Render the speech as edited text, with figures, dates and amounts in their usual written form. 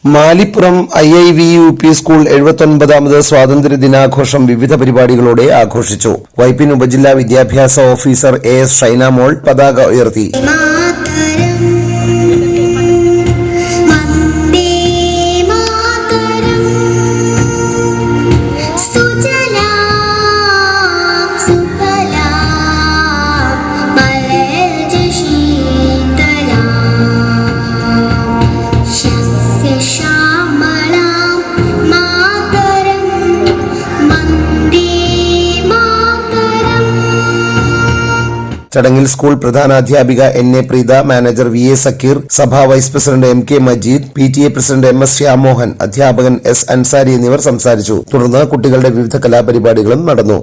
Malipuram IIVUP school 79ാമത് സ്വാതന്ത്ര്യ ദിനാഘോഷം വിവിധ പരിപാടികളോടെ ആഘോഷിച്ചു. വൈപ്പിൻ ഉപജില്ലാ വിദ്യാഭ്യാസ ഓഫീസർ AS ഷൈനാമോൾ പതാക ഉയർത്തി. ചടങ്ങിൽ സ്കൂൾ പ്രധാനാധ്യാപിക NA Preetha, manager VA Sakeer, സഭാ vice president MK Majeed, PTA president MS Shyamohan, അധ്യാപകൻ S അൻസാരി എന്നിവർ സംസാരിച്ചു. തുടർന്ന് കുട്ടികളുടെ വിവിധ കലാപരിപാടികളും നടന്നു.